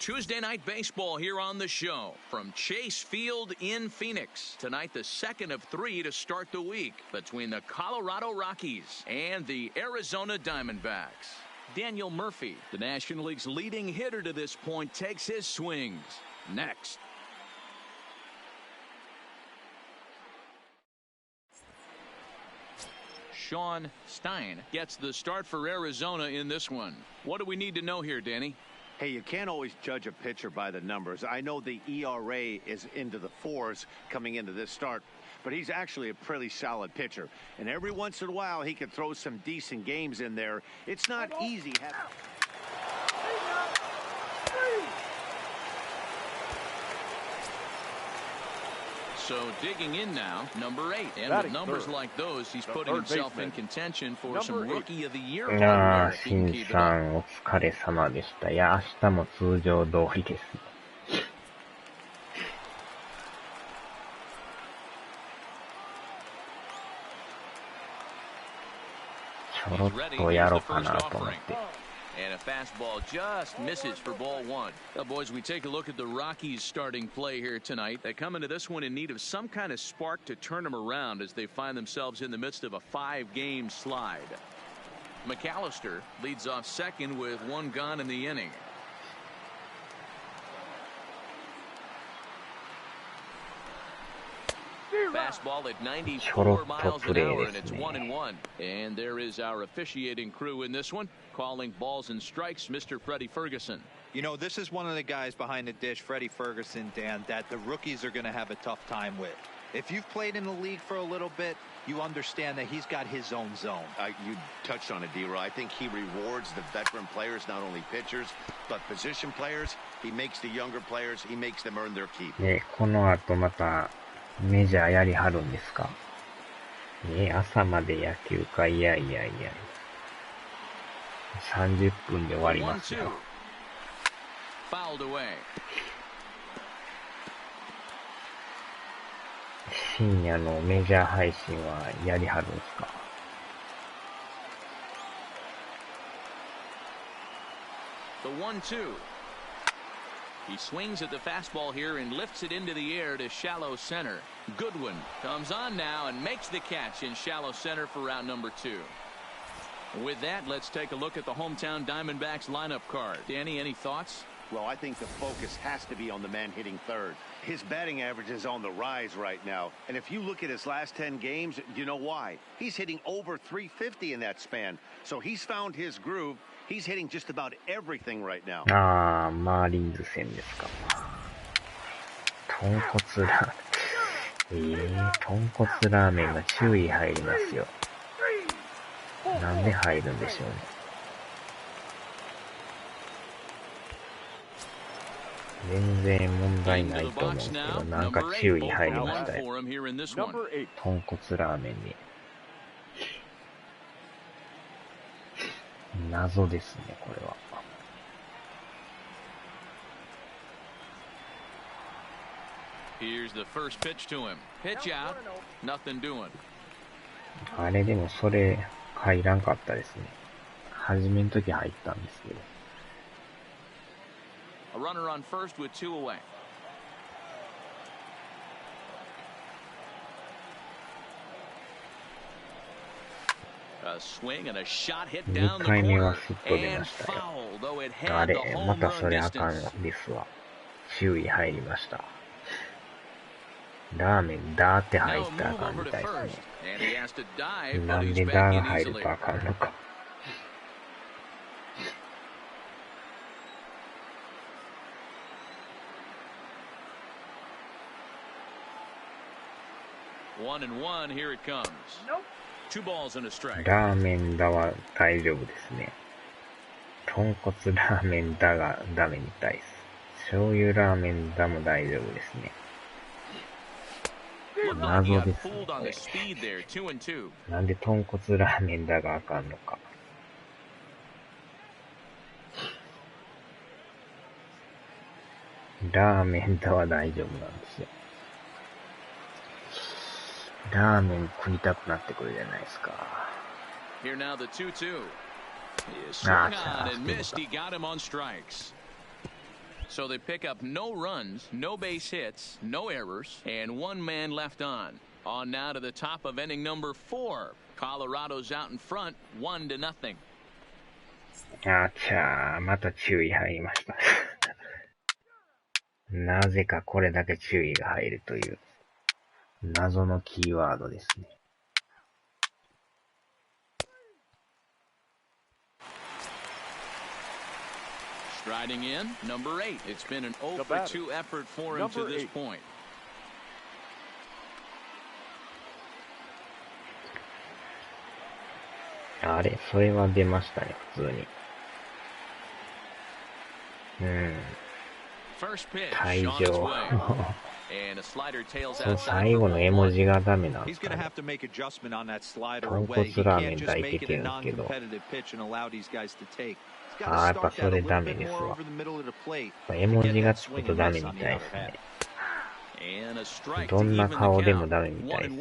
Tuesday night baseball here on the show from Chase Field in Phoenix. Tonight, the second of three to start the week between the Colorado Rockies and the Arizona Diamondbacks. Daniel Murphy, the National League's leading hitter to this point, takes his swings. Next. Sean Stein gets the start for Arizona in this one. What do we need to know here, Danny? Hey, you can't always judge a pitcher by the numbers. I know the ERA is into the 4s coming into this start, but he's actually a pretty solid pitcher. And every once in a while, he can throw some decent games in there. It's not easy having... So digging in now, number 8. And with numbers like those, he's putting himself in contention for some Rookie of the Year. シンさんお疲れ様でした。いや、明日も通常通りです。ちょろっとやろうかなと思って。And a fastball just misses for ball one. Now, boys, we take a look at the Rockies' starting play here tonight. They come into this one in need of some kind of spark to turn them around as they find themselves in the midst of a 5-game slide. McAllister leads off second with 1 gone in the inning. Fastball at 94 miles an hour, and it's 1-1. And there is our officiating crew in this one, calling balls and strikes, Mr. Freddie Ferguson. You know, this is one of the guys behind the dish, Freddie Ferguson, Dan, that the rookies are going to have a tough time with. If you've played in the league for a little bit, you understand that he's got his own zone. You touched on it, D-Roy. I think he rewards the veteran players, not only pitchers, but position players. He makes the younger players, he makes them earn their keep. この後またメジャーやりはるんですか？朝まで野球か。いやいやいや。30分で終わりますよ。深夜のメジャー配信はやりはるんですか？The 1-2. He swings at the fastball here and lifts it into the air to shallow center. Goodwin comes on now and makes the catch in shallow center for round number 2. With that, let's take a look at the hometown Diamondbacks lineup card. Danny, any thoughts? Well, I think the focus has to be on the man hitting third. His batting average is on the rise right now. And if you look at his last 10 games, you know why. He's hitting over 350 in that span. So he's found his groove. He's hitting just about everything right now. マーリンズ戦ですか。豚骨ラーメンが注意入りますよ。なんで入るんでしょうね。全然問題ないと思うんですけど、なんか注意入りましたよ。豚骨ラーメンに。謎ですね、これは。Here's the first pitch to him. Pitch out. Nothing doing. あれでもそれ入らんかったですね。初めの時入ったんですけど。A runner on first with 2 away. A swing and a shot hit down the corner and foul, though it had the home run distance. ですわ。注意入りました。ラーメンダーって入ったらあかんみたいですね。なんでダーが入るとあかんのか。1-1, here it comes. 2 balls and a strike. ラーメンダは大丈夫ですね。豚骨ラーメンダがダメみたいです。醤油ラーメンダも大丈夫ですね。謎ですね。なんで豚骨ラーメンダがあかんのか。ラーメンダは大丈夫なんですよ。ラーメン食いたくなってくるじゃないですか。Here now the 2-2. He is swung on and missed. He got him on strikes. So they pick up no runs, no base hits, no errors, and one man left on. On now to the top of inning number 4. Colorado's out in front, 1-0. あちゃー、また注意入りました。なぜかこれだけ注意が入るという謎のキーワードですね。Striding in, number 8. It's been an 0-for-2 effort for him to this point. あれ、それは出ましたね、普通に。退場。そう、最後の絵文字がダメなんですかね。豚骨ラーメン大いけてるんですけど。ああ、やっぱそれダメですわ。絵文字がつくとダメみたいですね。どんな顔でもダメみたいです。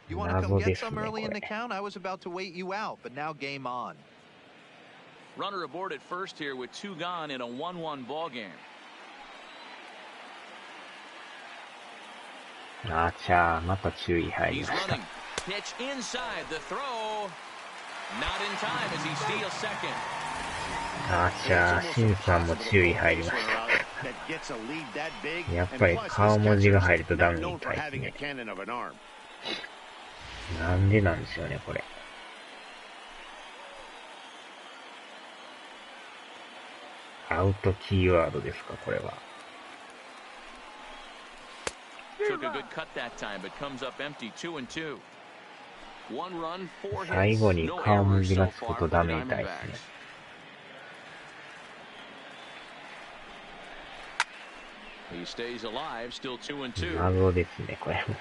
謎ですね、これ。Runner aboard at first here with 2 gone in a 1-1 ball game. あちゃー、また注意入りました。Pitch inside the throw. Not in time as he steals second. あちゃー、シンさんも注意入りました。やっぱり顔文字が入るとダメみたいですね。なんでなんでしょうね、これ。アウトキーワードですか、これは。最後に顔文字がつくとダメみたいですね。謎ですね、これも。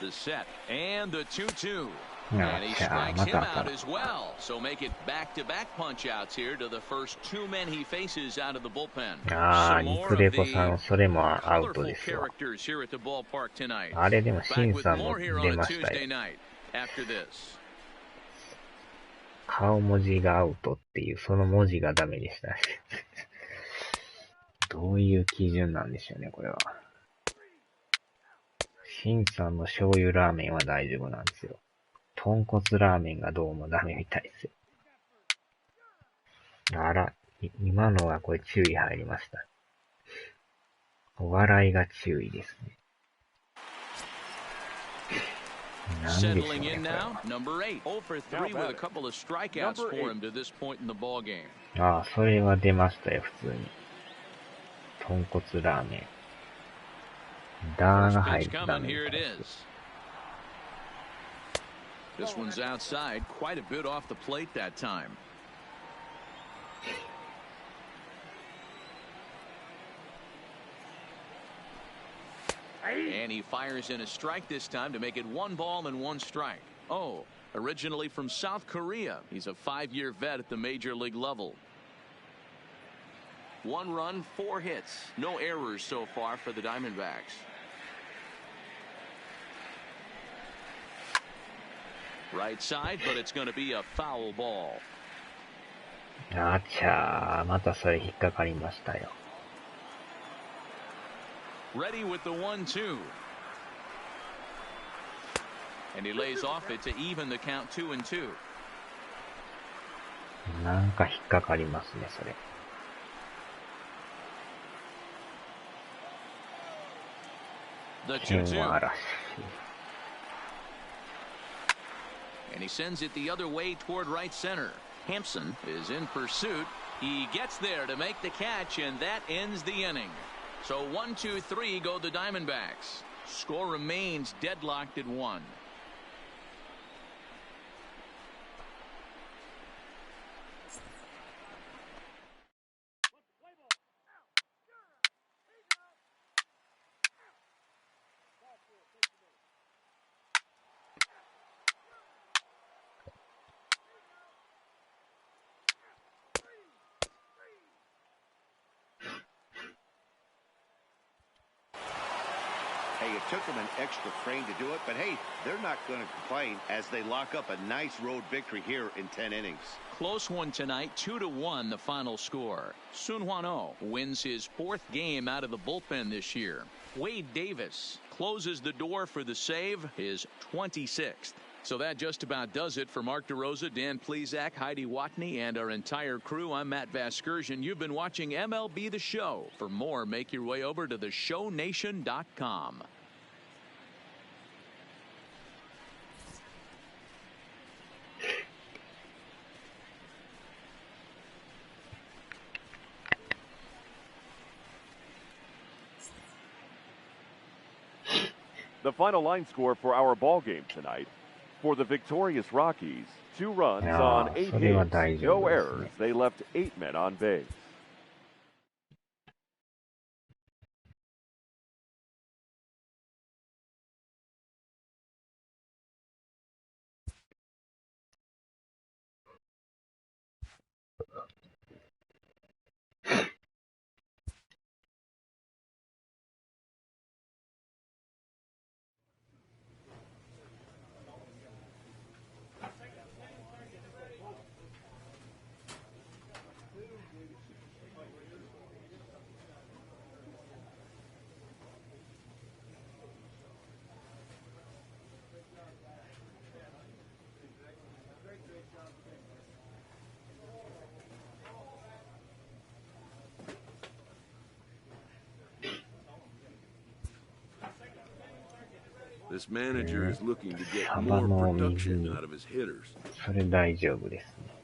The set and the 2-2. And he strikes him out as well. So make it back-to-back punch-outs here to the first 2 men he faces out of the bullpen. ああ、ニクレコさん、それもアウトですよ。あれでもシンさんも出ましたよ。顔文字がアウトっていう、その文字がダメでしたね。どういう基準なんでしょうね、これは。シンさんの醤油ラーメンは大丈夫なんですよ。豚骨ラーメンがどうもダメみたいですよ。あら、今のはこれ注意入りました。お笑いが注意ですね。なんでしょうね、ああ、それは出ましたよ、普通に。豚骨ラーメン。ダーが入るダメみたいです。This one's outside, quite a bit off the plate that time. And he fires in a strike this time to make it 1 ball and 1 strike. Oh, originally from South Korea. He's a 5-year vet at the major league level. 1 run, 4 hits. No errors so far for the Diamondbacks. Right side, but it's going to be a foul ball. あちゃー、またそれ引っかかりましたよ。Ready with the 1-2. And he lays off it to even the count 2-2. なんか引っかかりますね、それ。剣は嵐。And he sends it the other way toward right center. Hampson is in pursuit. He gets there to make the catch, and that ends the inning. So 1-2-3 go the Diamondbacks. Score remains deadlocked at 1. took them an extra frame to do it, but hey, they're not going to complain as they lock up a nice road victory here in 10 innings. Close one tonight, 2-1 the final score. Sun-Hwan Oh wins his 4th game out of the bullpen this year. Wade Davis closes the door for the save, his 26th. So that just about does it for Mark DeRosa, Dan Plesac, Heidi Watney, and our entire crew. I'm Matt Vasgersian. You've been watching MLB The Show. For more, make your way over to theshownation.com. The final line score for our ball game tonight. For the victorious Rockies, 2 runs on 8 hits, no errors. They left 8 men on base. This manager is looking to get more production out of his hitters. それ大丈夫ですね。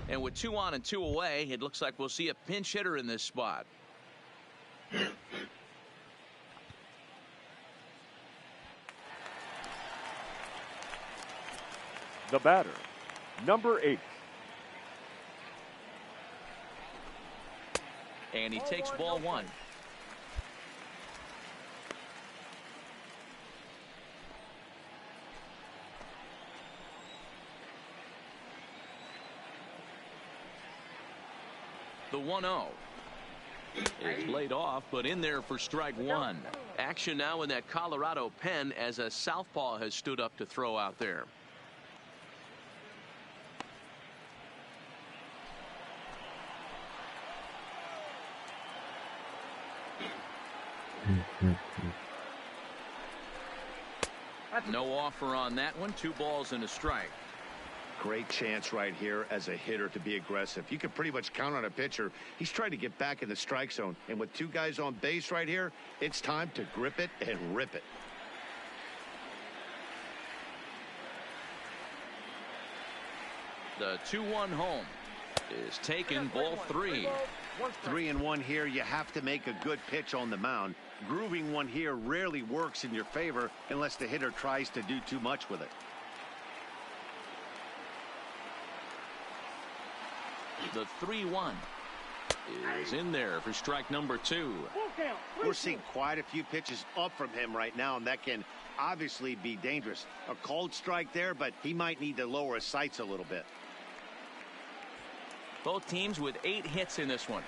And with 2 on and 2 away, it looks like we'll see a pinch hitter in this spot. The batter, number 8. And he takes ball 1. The 1-0 is laid off, but in there for strike 1. Action now in that Colorado pen as a southpaw has stood up to throw out there. No offer on that one. 2 balls and a strike. Great chance right here as a hitter to be aggressive. You can pretty much count on a pitcher. He's trying to get back in the strike zone. And with 2 guys on base right here, it's time to grip it and rip it. The 2-1 home is taken, ball 3. 3-1 here. You have to make a good pitch on the mound. Grooving one here rarely works in your favor unless the hitter tries to do too much with it. The 3-1 is in there for strike number 2. We're seeing quite a few pitches up from him right now, and that can obviously be dangerous. A called strike there, but he might need to lower his sights a little bit. Both teams with 8 hits in this one.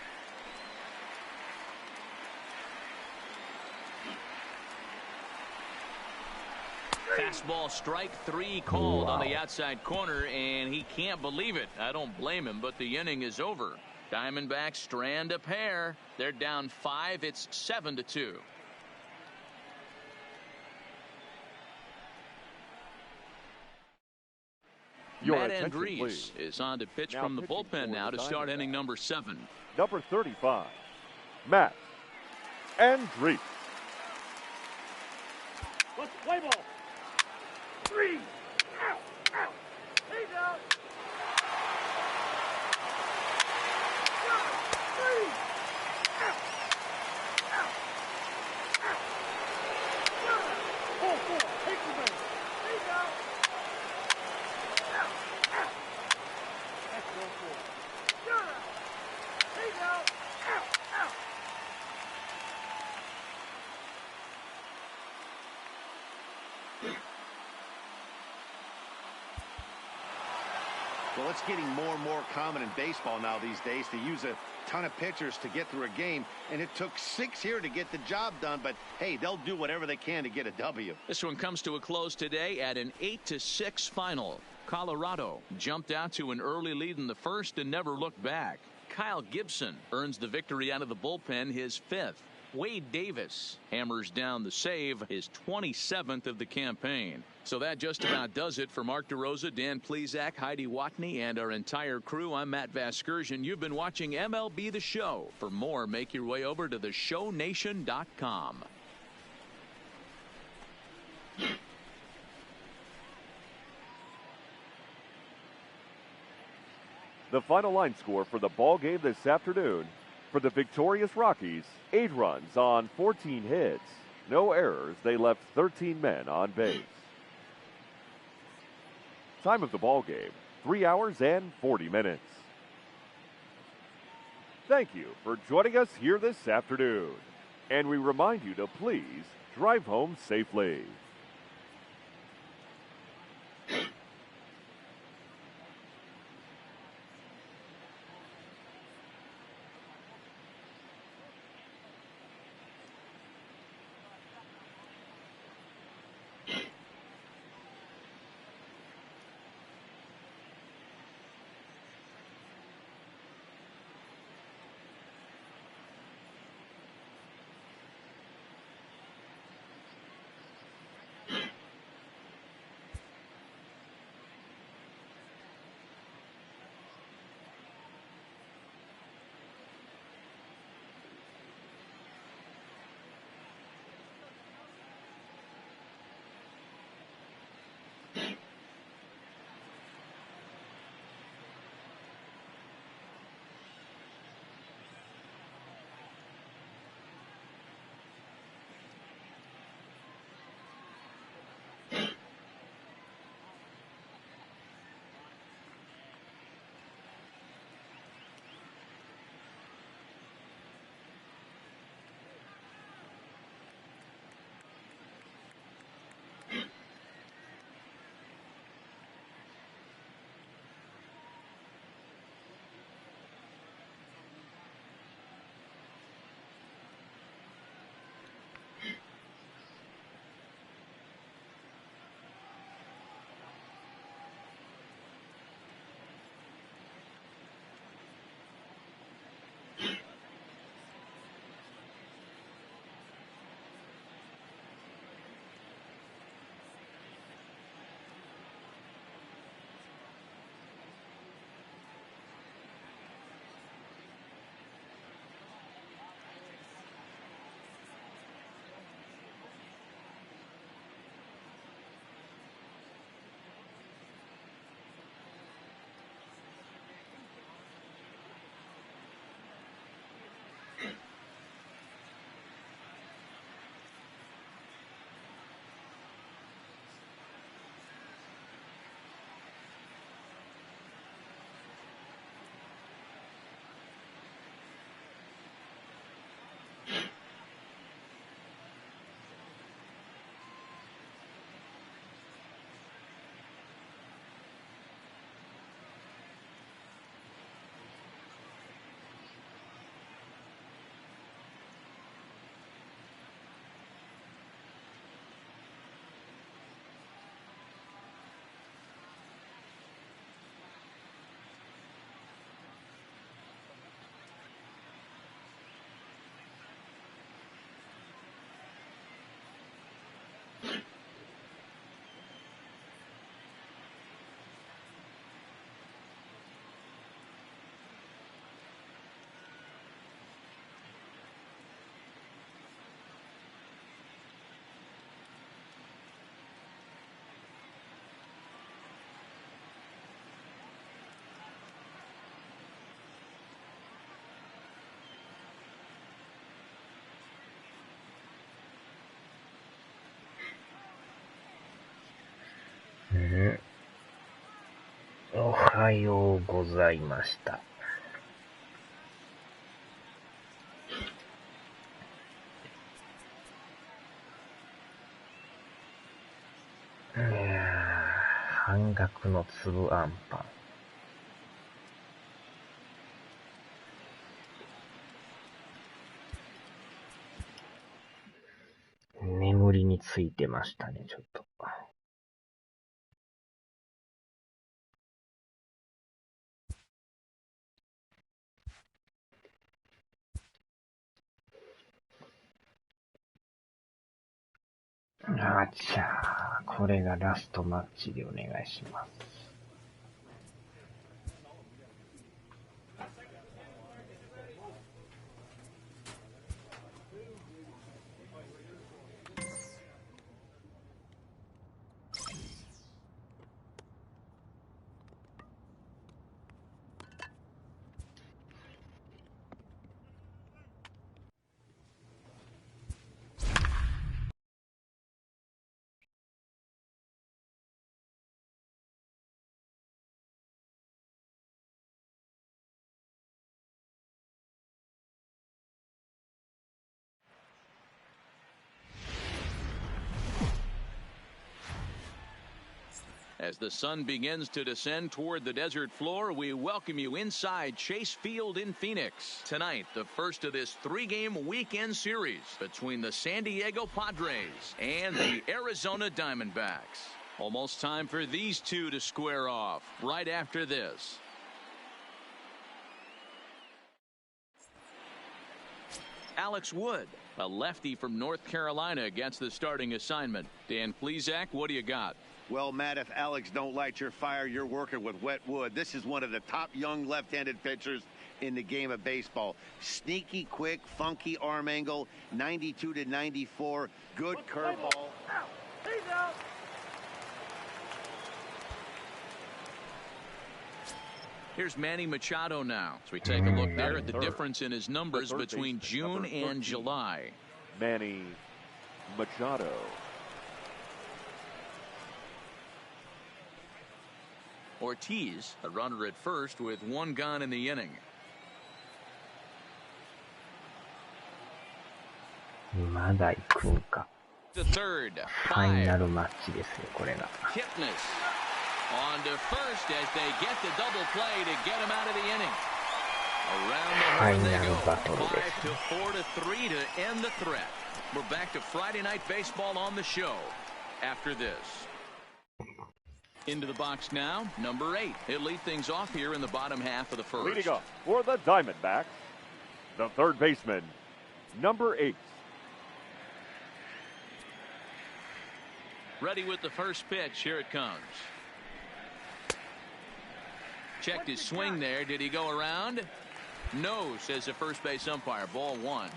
Fastball strike 3 called on the outside corner, and he can't believe it. I don't blame him, but the inning is over. Diamondbacks strand a pair. They're down 5. It's 7-2. Your Matt attention, Andrees please. is on to pitch Now from the pitching bullpen for now the to start Diamondbacks. inning number 7. Number 35, Matt Andrees. Let's play ball. 3. Out. Out. He's out. 3. Out. Out. Out. 4. Take the base. He's out. Out. Out. That's 1-4. You're out. He's out. Out. Out. Well, it's getting more and more common in baseball now these days to use a ton of pitchers to get through a game, and it took 6 here to get the job done, but hey, they'll do whatever they can to get a W. This one comes to a close today at an 8-6 final. Colorado jumped out to an early lead in the first and never looked back. Kyle Gibson earns the victory out of the bullpen, his 5th. Wade Davis hammers down the save, his 27th of the campaign. So that just about does it for Mark DeRosa, Dan Plesac, Heidi Watney, and our entire crew. I'm Matt Vasgersian. You've been watching MLB The Show. For more, make your way over to theshownation.com. The final line score for the ball game this afternoon: for the victorious Rockies, 8 runs on 14 hits. No errors. They left 13 men on base. Time of the ball game, 3 hours and 40 minutes. Thank you for joining us here this afternoon. And we remind you to please drive home safely. おはようございました。半額の粒あんパン。眠りについてましたね、ちょっと。あちゃー、これがラストマッチでお願いします。As the sun begins to descend toward the desert floor, we welcome you inside Chase Field in Phoenix. Tonight, the first of this three-game weekend series between the San Diego Padres and the Arizona Diamondbacks. Almost time for these two to square off right after this. Alex Wood, a lefty from North Carolina, gets the starting assignment. Dan Plesac, what do you got? Well, Matt, if Alex don't light your fire, you're working with wet wood. This is one of the top young left-handed pitchers in the game of baseball. Sneaky, quick, funky arm angle, 92 to 94, good curveball. Here's Manny Machado now. So we take a look there at the difference in his numbers between June and July. Manny Machado. Ortiz, a runner at first with one gone in the inning. まだ行くんか。 The third, ファイナルマッチですよ、これが。Kipnis on to first as they get the double play to get him out of the inning. Around the horn they go. 5 to 4 to 3 to end the threat. We're back to Friday Night Baseball on the show after this. Into the box now, number 8. He'll lead things off here in the bottom half of the first. Leading up for the Diamondbacks, the third baseman, number 8. Ready with the first pitch. Here it comes. Checked his swing there. Did he go around? No, says the first base umpire. Ball 1.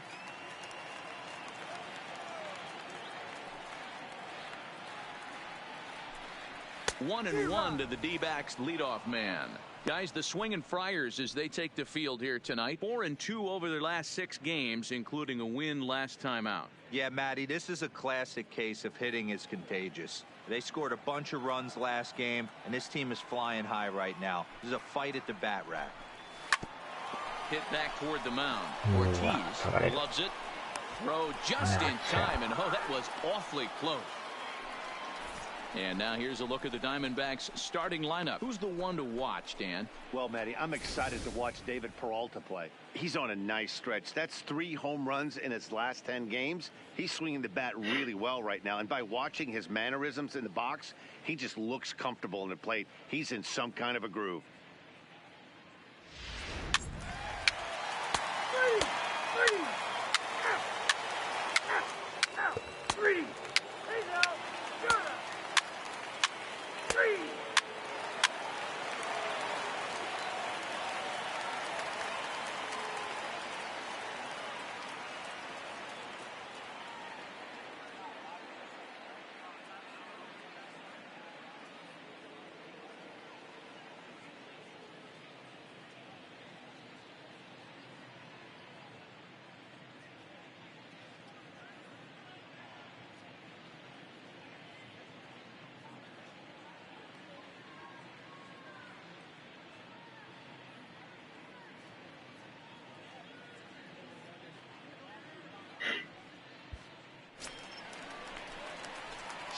One and one to the D-backs leadoff man. Guys, the swinging Friars as they take the field here tonight. 4-2 over their last 6 games, including a win last time out. Yeah, Matty, this is a classic case of hitting is contagious. They scored a bunch of runs last game, and this team is flying high right now. This is a fight at the bat rack. Hit back toward the mound. Ortiz loves it. Throw just in time, and oh, that was awfully close. And now here's a look at the Diamondbacks starting lineup. Who's the one to watch, Dan? Well, Matty, I'm excited to watch David Peralta play. He's on a nice stretch. That's 3 home runs in his last 10 games. He's swinging the bat really well right now. And by watching his mannerisms in the box, he just looks comfortable in the plate. He's in some kind of a groove.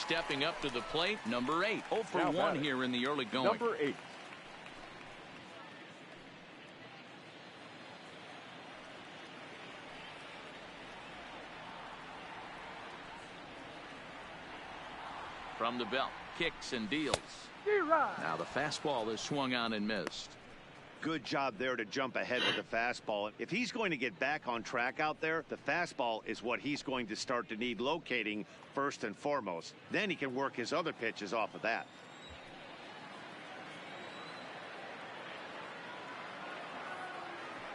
stepping up to the plate, number 8. 0 for Now 1 batting. here in the early going. Number 8. From the belt, kicks and deals. Now the fastball is swung on and missed. Good job there to jump ahead with the fastball. If he's going to get back on track out there, the fastball is what he's going to start to need locating first and foremost. Then he can work his other pitches off of that.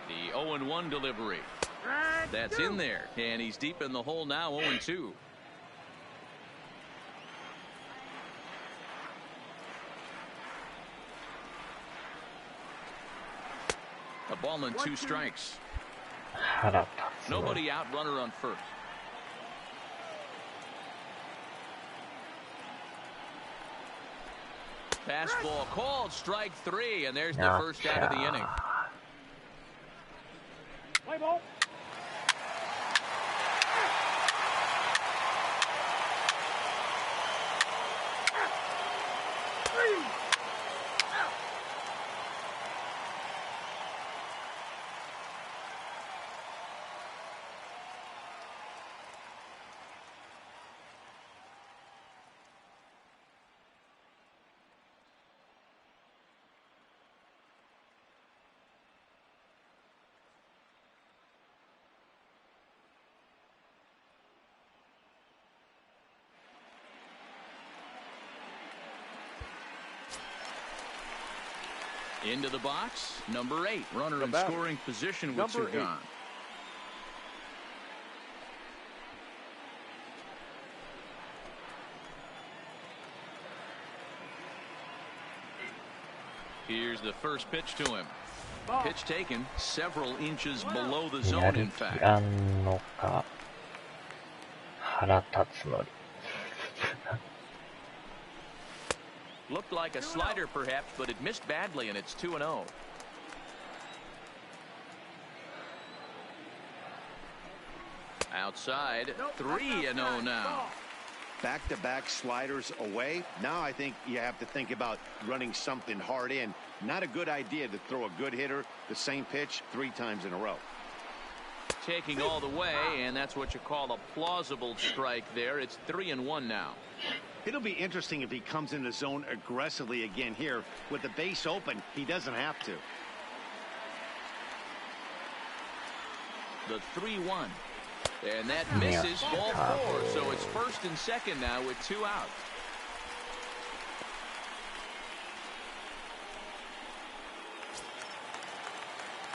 The 0-1 delivery. That's in there, and he's deep in the hole now, 0-2. A ball and 2 strikes. Nobody out, runner on first. Fastball called, strike 3, and there's the first out of the inning. Play ball. Into the box, number 8. Runner in batter. scoring position with Number 2 8. gone. Here's the first pitch to him. Pitch taken several inches below the や zone, る in 気 fact. あんのか腹立つのに Looked like a slider perhaps, but it missed badly, and it's 2-0. Outside, 3-0 now. Back-to-back sliders away. Now I think you have to think about running something hard in. Not a good idea to throw a good hitter the same pitch 3 times in a row. Taking all the way, and that's what you call a plausible strike there. It's 3-1 now. It'll be interesting if he comes in the zone aggressively again here. With the base open, he doesn't have to. The 3-1. And that misses ball 4. So it's first and second now with 2 out.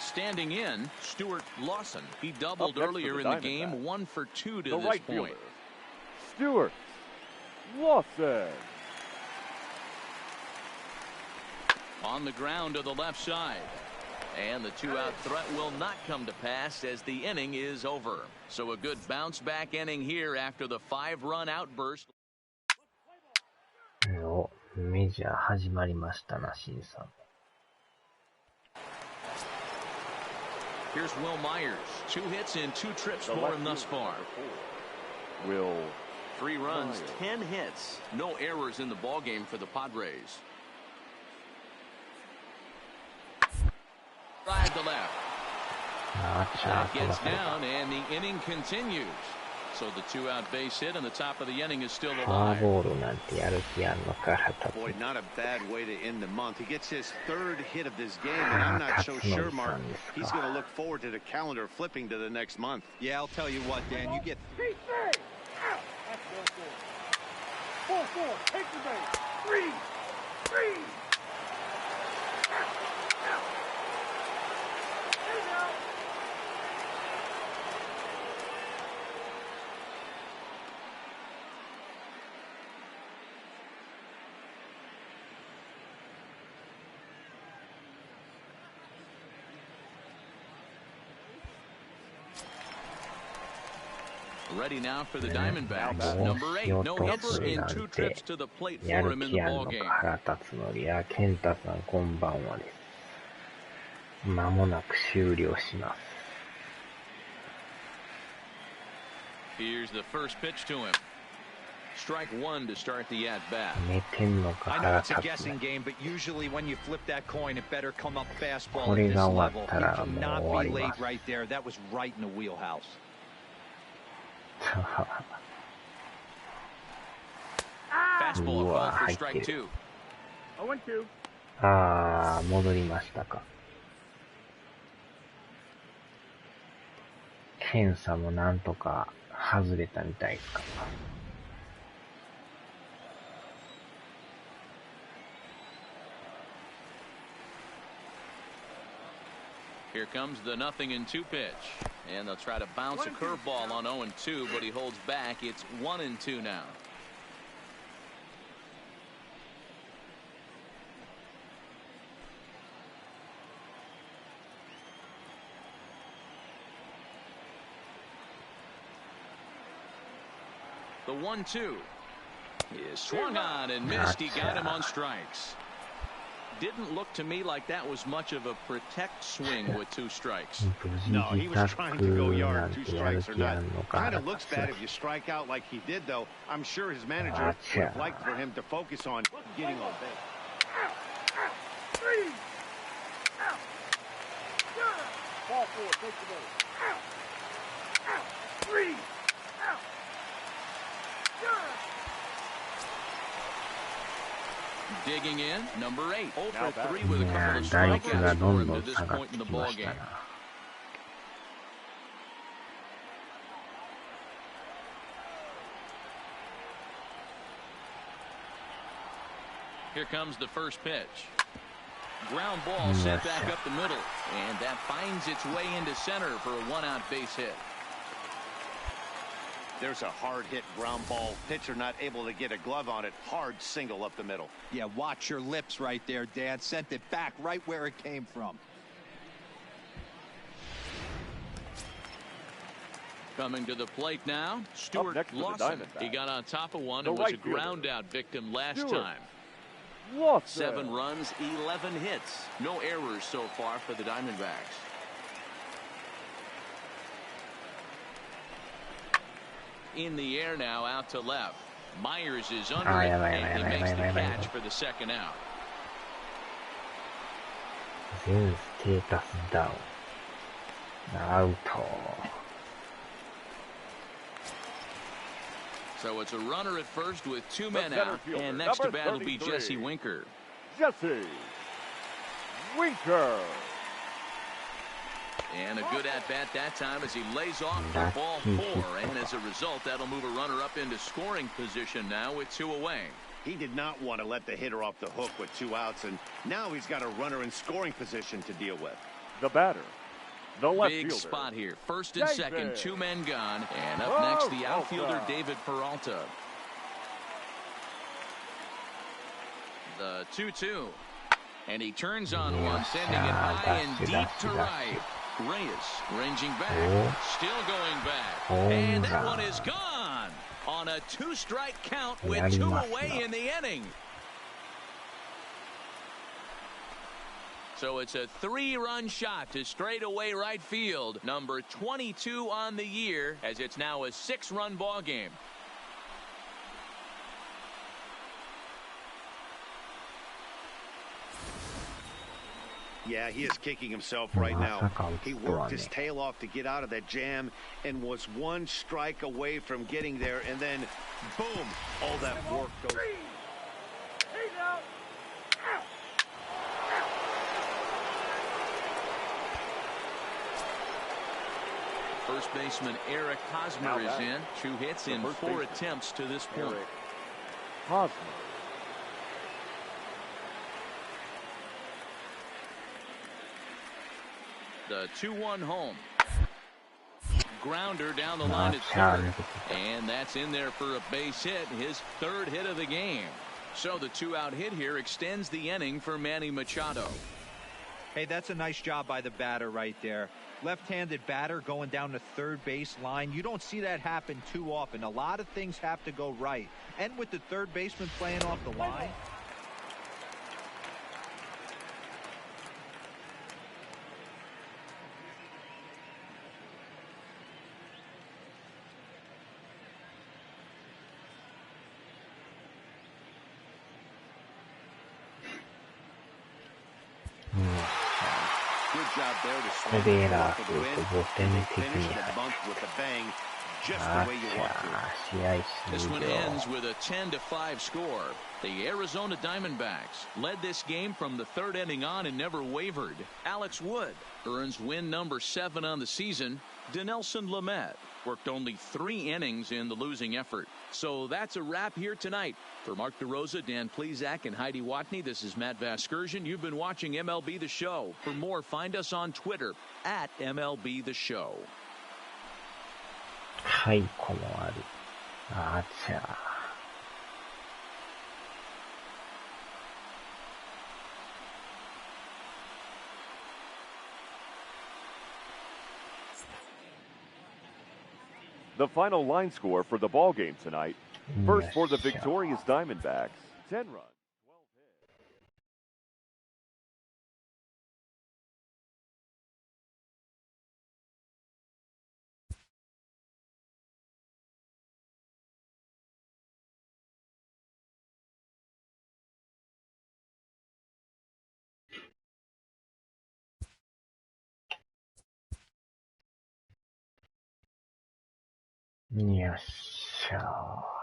Standing in, Stuart Lawson. He doubled Up next earlier for in the the game, Diamondbacks. 1 for 2 to The this right point. fielder, Stuart Lawson. On the ground to the left side. And the 2-out threat will not come to pass as the inning is over. So a good bounce-back inning here after the 5-run outburst. おメジャー始まりましたな、シンさん。 Here's Will Myers. 2 hits and 2 trips for him thus far. Will 3 runs, Myers. 10 hits. No errors in the ballgame for the Padres. Drive to left. あーちゃ That ー飛ば gets された。 down, and the inning continues. So the 2-out base hit, and the top of the inning is still フォア alive. ボールなんてやる気あんのか腹立 Boy, つ。 not a bad way to end the month. He gets his 3rd hit of this game, and I'm not so sure, Mark, he's going to look forward to the calendar flipping to the next month. Yeah, I'll tell you what, Dan, you get Keep three. Out. That's 4-4. 4-4. Take the base. 3. Out. There you go. Ready now for the Diamondbacks. Now Number 8, no hits and 2 trips to the plate や for る him in 気 the あんの ballgame. か腹立つのり。あ、健太さんこんばんはです。間もなく終了します。 Here's the first pitch to him. Strike one to start the at bat. 寝てんのか I 腹 know it's a 立つ guessing game, but usually when you flip that coin, it better come up fastball こ at れ this が終わ level. った You らもう cannot 終わ be りま late す right there. That was right in the wheelhouse. Fastball Wow, called for I strike did. two. 0-2. あー、戻りましたか。検査もなんとか外れたみたいですか。Here comes the 0-2 pitch. And they'll try to bounce a curveball on 0-2, but he holds back. It's 1-2 now. The 1-2 is swung on and missed. He got him on strikes. Didn't look to me like that was much of a protect swing with two strikes. 無事 No, 自 he was 宅 trying to go な yard, ん two てやる strikes or 気あ not. んのか Kind 腹 of looks 立つ bad if you strike out like he did, though. I'm sure his manager would have liked for him to focus on getting on base. Three. Out. Ball four. Take the ball. Out. Out. Three. Out. Digging in, number 8. 0 Now for 3 batting. with a い couple や of ー、打率が strikeouts ど for ん him ど to ん this 下がっ point て in the きま ball した game. な。Here comes the first pitch. Ground ball sent back up the middle, and that finds its way into center for a one-out base hit. There's a hard hit ground ball. Pitcher not able to get a glove on it. Hard single up the middle. Yeah, watch your lips right there, Dan. Sent it back right where it came from. Coming to the plate now, Stuart next for the Lawson. Diamondbacks. He got on top of one The and was a right fielder, ground out victim last Stuart time. Lawson. 7 runs, 11 hits. No errors so far for the Diamondbacks. In the air now, out to left. Myers is under it, and he makes the catch for the second out. 全ステータスダウン。アウト。So it's a runner at first with 2 men center out, fielder, and next to number bat will be 33. Jesse Winker. Jesse Winker. And a good at-bat that time as he lays off for ball 4, and as a result, that'll move a runner up into scoring position now with 2 away. He did not want to let the hitter off the hook with 2 outs, and now he's got a runner in scoring position to deal with. The batter, the left Big fielder. spot here. First and David. second, 2 men gone. And up next, the outfielder, David Peralta. The 2-2. And he turns on one, sending it high and deep to right. Reyes ranging back. Still going back. And that one is gone on a 2-strike count with 2 away in the inning. So it's a 3-run shot to straightaway right field. Number 22 on the year, as it's now a 6-run ball game. Yeah, he is kicking himself right now. He worked his tail off to get out of that jam and was 1 strike away from getting there, and then boom, all that work goes. He's out. Out. First baseman Eric Hosmer is in. 2 hits in 4 attempts to this point. Eric Hosmer. The 2-1 home. Grounder down the line at third. And that's in there for a base hit, his 3rd hit of the game. So the 2-out hit here extends the inning for Manny Machado. Hey, that's a nice job by the batter right there. Left-handed batter going down the third base line. You don't see that happen too often. A lot of things have to go right. And with the third baseman playing off the line. job there to こ swing こでエ it ラー off す of る the と wind 5点 and 的 finish に the 入る。 month with a bang just あ the way you ち want ゃ to. ー、試合 This 終 one 了。 ends with a 10-5 score. The Arizona Diamondbacks led this game from the third inning on and never wavered. Alex Wood earns win number 7 on the season. Dinelson Lamet worked only 3 innings in the losing effort. So that's a wrap here tonight. For Mark DeRosa, Dan Plesac, and Heidi Watney, this is Matt Vasgersian. You've been watching MLB The Show. For more, find us on Twitter at MLB The Show. はい、このある。あちゃー。The final line score for the ball game tonight. First for the victorious Diamondbacks, 10 runs.よっしゃー。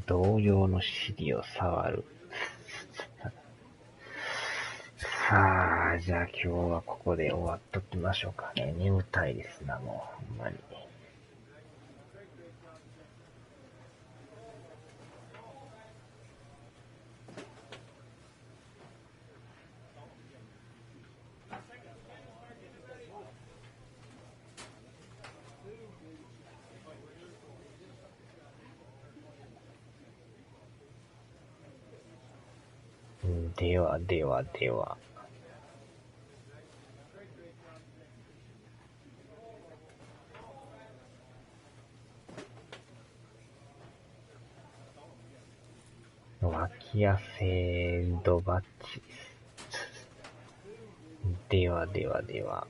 同様の尻を触る。さあ、じゃあ今日はここで終わっときましょうかね。眠たいですな、もう、ほんまに。ではではでは。脇汗ドバッチ。ではではでは。